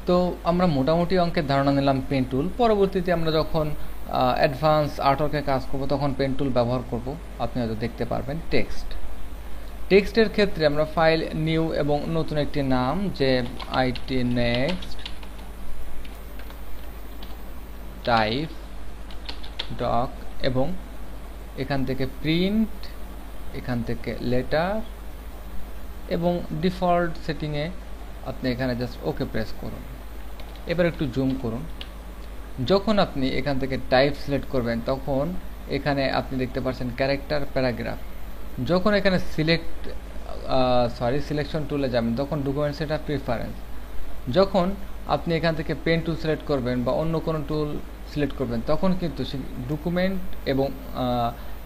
তো আমরা মোটামুটি অঙ্কের ধারণা নিলাম পেন টুল। পরবর্তীতে আমরা যখন অ্যাডভান্স আর্টওয়ার্কে কাজ করব তখন পেন টুল ব্যবহার করব। আপনি হয়তো দেখতে পারবেন টেক্সটের ক্ষেত্রে আমরা ফাইল নিউ এবং নতুন একটি নাম, যে আইটি নেক্সট টাইপ ডক, এবং এখান থেকে প্রিন্ট, এখান থেকে লেটার, এবং ডিফল্ট সেটিংয়ে আপনি এখানে জাস্ট ওকে প্রেস করুন। এবার একটু জুম করুন। যখন আপনি এখান থেকে টাইপ সিলেক্ট করবেন তখন এখানে আপনি দেখতে পাচ্ছেন ক্যারেক্টার, প্যারাগ্রাফ। যখন এখানে সিলেকশন টুলে যাবেন তখন ডকুমেন্ট সেটআপ, প্রিফারেন্স। যখন আপনি এখান থেকে পেন টুল সিলেক্ট করবেন বা অন্য কোনো টুল সিলেক্ট করবেন তখন কিন্তু সেই ডকুমেন্ট এবং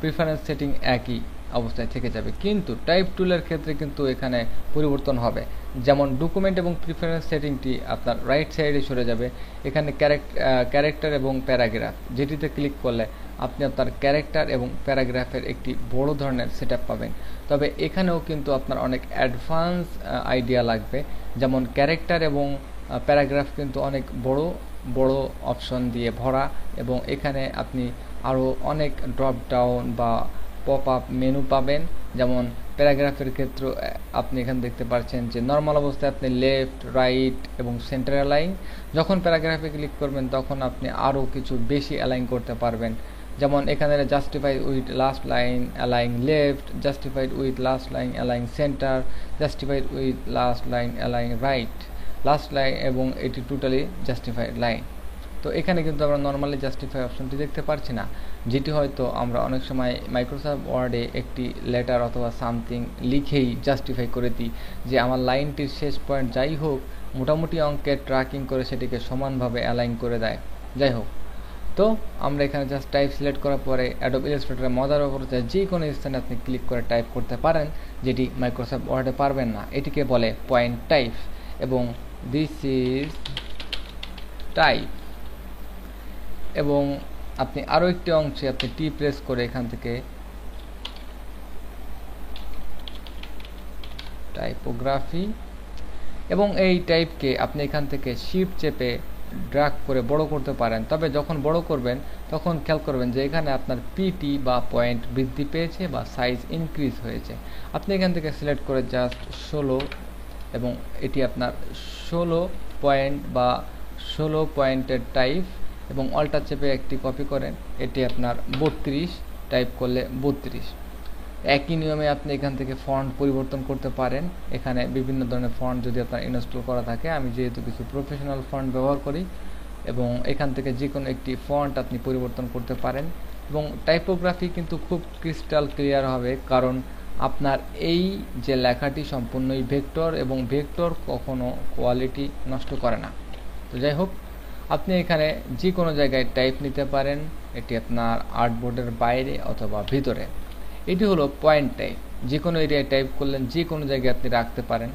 প্রিফারেন্স সেটিং একই অবস্থায় থেকে যাবে, কিন্তু টাইপ টুলের ক্ষেত্রে কিন্তু এখানে পরিবর্তন হবে। যেমন ডকুমেন্ট এবং প্রিফারেন্স সেটিংটি আপনার রাইট সাইডে সরে যাবে। এখানে ক্যারেক্টার এবং প্যারাগ্রাফ, যেটিতে ক্লিক করলে আপনি আপনার ক্যারেক্টার এবং প্যারাগ্রাফের একটি বড় ধরনের সেটআপ পাবেন। তবে এখানেও কিন্তু আপনার অনেক অ্যাডভান্স আইডিয়া লাগবে। যেমন ক্যারেক্টার এবং প্যারাগ্রাফ কিন্তু অনেক বড় বড় অপশন দিয়ে ভরা, এবং এখানে আপনি আরও অনেক ড্রপ ডাউন বা পপ আপ মেনু পাবেন। যেমন প্যারাগ্রাফের ক্ষেত্রে আপনি এখানে দেখতে পাচ্ছেন যে নর্মাল অবস্থায় আপনি লেফট, রাইট এবং সেন্টার অ্যালাইন। যখন প্যারাগ্রাফে ক্লিক করবেন তখন আপনি আরও কিছু বেশি অ্যালাইন করতে পারবেন। যেমন এখানে justified with last line align left, justified with last line align centre, justified with last line align right, last line, এবং এটি টোটালি জাস্টিফাইড লাইন। তো এখানে কিন্তু আমরা নর্মালি জাস্টিফাই অপশনটি দেখতে পারছি না, যেটি হয়তো আমরা অনেক সময় মাইক্রোসফট ওয়ার্ডে একটি লেটার অথবা সামথিং লিখেই জাস্টিফাই করে দিই যে আমার লাইনটির শেষ পয়েন্ট যাই হোক, মোটামুটি অঙ্কের ট্র্যাকিং করে সেটিকে সমানভাবে অ্যালাইন করে দেয়। যাই হোক, তো আমরা এখানে জাস্ট টাইপ সিলেক্ট করার পরে অ্যাডোব ইলাস্ট্রেটরের মজার ব্যাপার হচ্ছে যে কোনো স্থানে আপনি ক্লিক করে টাইপ করতে পারেন, যেটি মাইক্রোসফট ওয়ার্ডে পারবেন না। এটিকে বলে পয়েন্ট টাইপ, এবং দিস ইজ টাইপ। এবং আপনি আরও একটি অংশে আপনি টি প্রেস করে এখান থেকে টাইপোগ্রাফি, এবং এই টাইপকে আপনি এখান থেকে শিফট চেপে ড্র্যাগ করে বড় করতে পারেন। তবে যখন বড় করবেন তখন খেয়াল করবেন যে এখানে আপনার পিটি বা পয়েন্ট বৃদ্ধি পেয়েছে বা সাইজ ইনক্রিজ হয়েছে। আপনি এখান থেকে সিলেক্ট করে জাস্ট 16, এবং এটি আপনার 16 পয়েন্ট বা 16 পয়েন্টের টাইপ, এবং অল্টার চেপে একটি কপি করেন, এটি আপনার 32 টাইপ করলে 32। একই নিয়মে আপনি এখান থেকে ফন্ট পরিবর্তন করতে পারেন। এখানে বিভিন্ন ধরনের ফন্ট যদি আপনার ইনস্টল করা থাকে, আমি যেহেতু কিছু প্রফেশনাল ফন্ট ব্যবহার করি, এবং এখান থেকে যে কোনো একটি ফন্ট আপনি পরিবর্তন করতে পারেন। এবং টাইপোগ্রাফি কিন্তু খুব ক্রিস্টাল ক্লিয়ার হবে, কারণ আপনার এই যে লেখাটি সম্পূর্ণই ভেক্টর, এবং ভেক্টর কখনো কোয়ালিটি নষ্ট করে না। তো যাই হোক, আপনি এখানে যে কোনো জায়গায় টাইপ নিতে পারেন, এটি আপনার আর্টবোর্ডের বাইরে অথবা ভিতরে। এটি হলো পয়েন্ট টাইপ, যে কোনো এরিয়ায় টাইপ করলেন, যে কোনো জায়গায় আপনি রাখতে পারেন।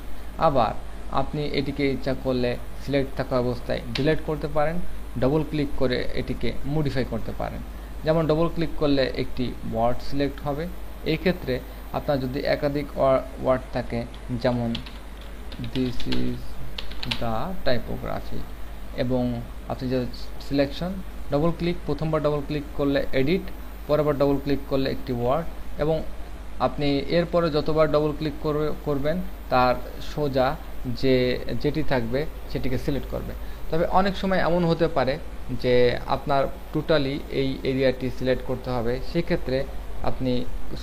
আবার আপনি এটিকে ইচ্ছা করলে সিলেক্ট থাকা অবস্থায় ডিলিট করতে পারেন, ডবল ক্লিক করে এটিকে মডিফাই করতে পারেন। যেমন ডবল ক্লিক করলে একটি ওয়ার্ড সিলেক্ট হবে। এই ক্ষেত্রে আপনার যদি একাধিক ওয়ার্ড থাকে, যেমন দিস ইজ দ্য টাইপোগ্রাফি, এবং আপনি যে সিলেকশন ডবল ক্লিক, প্রথমবার ডবল ক্লিক করলে এডিট, পরেরবার ডবল ক্লিক করলে একটি ওয়ার্ড, এবং আপনি এরপরে যতবার ডবল ক্লিক করবেন তার সোজা যেটি থাকবে সেটিকে সিলেক্ট করবে। তবে অনেক সময় এমন হতে পারে যে আপনার টোটালি এই এরিয়াটি সিলেক্ট করতে হবে, সেক্ষেত্রে আপনি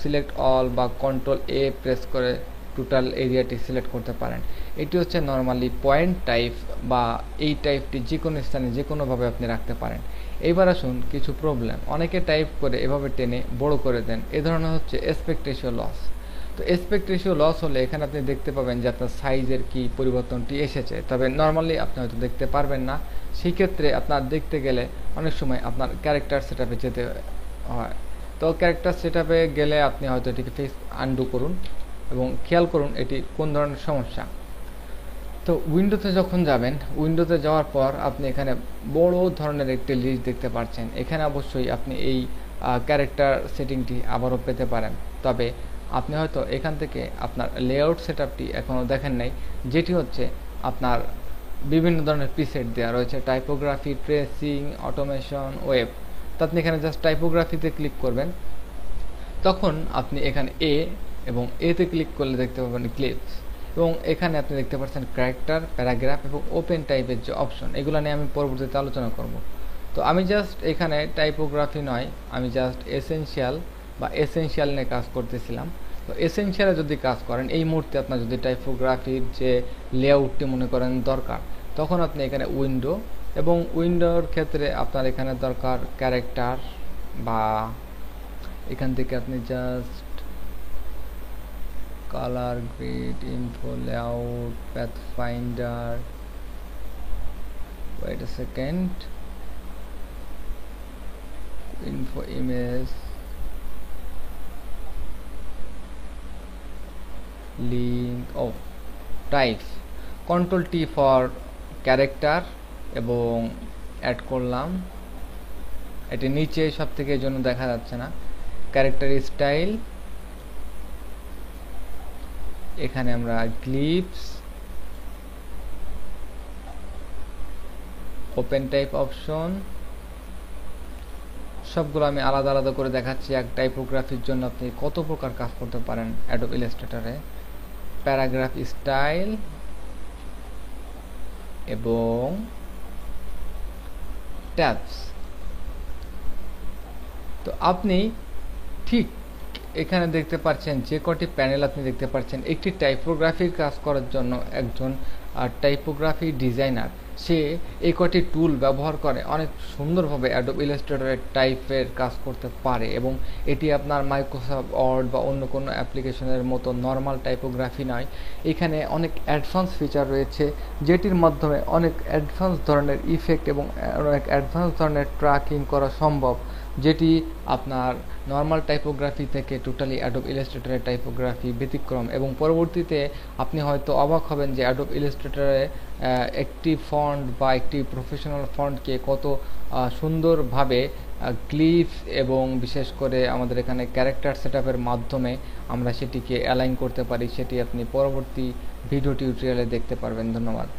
সিলেক্ট অল বা কন্ট্রোল এ প্রেস করে টোটাল এরিয়াটি সিলেক্ট করতে পারেন। এটি হচ্ছে নর্মালি পয়েন্ট টাইপ, বা এই টাইপটি যে কোনো স্থানে যে কোনোভাবে আপনি রাখতে পারেন। এইবার আসুন কিছু প্রবলেম। অনেকে টাইপ করে এভাবে টেনে বড় করে দেন, এ ধরনের হচ্ছে অ্যাসপেক্ট রেশিও লস। তো অ্যাসপেক্ট রেশিও লস হলে এখানে আপনি দেখতে পাবেন যে আপনার সাইজের কি পরিবর্তনটি এসেছে, তবে নর্মালি আপনি হয়তো দেখতে পারবেন না। সেই ক্ষেত্রে আপনার দেখতে গেলে অনেক সময় আপনার ক্যারেক্টার সেটআপে যেতে হয়। তো ক্যারেক্টার সেটআপে গেলে আপনি হয়তো এটিকে ফেস আনডু করুন এবং খেয়াল করুন এটি কোন ধরনের সমস্যা। তো উইন্ডোতে যখন যাবেন, উইন্ডোতে যাওয়ার পর আপনি এখানে বড় ধরনের একটি লিস্ট দেখতে পাচ্ছেন। এখানে অবশ্যই আপনি এই ক্যারেক্টার সেটিংটি আবারও পেতে পারেন, তবে আপনি হয়তো এখান থেকে আপনার লেআউট সেটআপটি এখনও দেখেন নাই, যেটি হচ্ছে আপনার বিভিন্ন ধরনের প্রিসেট দেওয়া রয়েছে, টাইপোগ্রাফি, ট্রেসিং, অটোমেশন, ওয়েব। তো আপনি এখানে জাস্ট টাইপোগ্রাফিতে ক্লিক করবেন, তখন আপনি এখানে এ এবং এতে ক্লিক করলে দেখতে পাবেন ক্লিপস, এবং এখানে আপনি দেখতে পাচ্ছেন ক্যারেক্টার, প্যারাগ্রাফ এবং ওপেন টাইপের যে অপশন, এগুলো নিয়ে আমি পরবর্তীতে আলোচনা করব। তো আমি জাস্ট এখানে টাইপোগ্রাফি নয়, আমি জাস্ট এসেনশিয়াল নিয়ে কাজ করতেছিলাম। তো এসেনশিয়ালে যদি কাজ করেন, এই মুহূর্তে আপনার যদি টাইপোগ্রাফির যে লেআউটটি মনে করেন দরকার, তখন আপনি এখানে উইন্ডো, এবং উইন্ডোর ক্ষেত্রে আপনার এখানে দরকার ক্যারেক্টার, বা এখান থেকে আপনি just colour grid, info, layout, path finder, wait a second, info, image, link, ও types, control T for character, এবং অ্যাড করলাম। এটি নিচে সব থেকে জন্য দেখা যাচ্ছে না, ক্যারেক্টার স্টাইল, এখানে আমরা গ্লিপস, ওপেন টাইপ অপশন, সবগুলো আমি আলাদা আলাদা করে দেখাচ্ছি। এক টাইপোগ্রাফির জন্য আপনি কত প্রকার কাজ করতে পারেন অ্যাডোব ইলাস্ট্রেটরে। প্যারাগ্রাফ স্টাইল এবং ট্যাবস। তো আপনি ঠিক এখানে দেখতে পাচ্ছেন যে কটি প্যানেল আপনি দেখতে পাচ্ছেন, একটি টাইপোগ্রাফির কাজ করার জন্য একজন টাইপোগ্রাফি ডিজাইনার সে এই কটি টুল ব্যবহার করে অনেক সুন্দরভাবে অ্যাডোব ইলাস্ট্রেটরের টাইপের কাজ করতে পারে, এবং এটি আপনার মাইক্রোসফট ওয়ার্ড বা অন্য কোনো অ্যাপ্লিকেশনের মতো নর্মাল টাইপোগ্রাফি নয়। এখানে অনেক অ্যাডভান্স ফিচার রয়েছে, যেটির মাধ্যমে অনেক অ্যাডভান্স ধরনের ইফেক্ট এবং অনেক অ্যাডভান্স ধরনের ট্র্যাকিং করা সম্ভব, যেটি আপনার নর্মাল টাইপোগ্রাফি থেকে টোটালি অ্যাডোব ইলাস্ট্রেটরের টাইপোগ্রাফি ব্যতিক্রম। এবং পরবর্তীতে আপনি হয়তো অবাক হবেন যে অ্যাডোব ইলাস্ট্রেটরে একটি ফন্ট বা একটি প্রফেশনাল ফন্টকে কত সুন্দরভাবে ক্লিপস এবং বিশেষ করে আমাদের এখানে ক্যারেক্টার সেটআপের মাধ্যমে আমরা সেটিকে অ্যালাইন করতে পারি। সেটি আপনি পরবর্তী ভিডিও টিউটোরিয়ালে দেখতে পারবেন। ধন্যবাদ।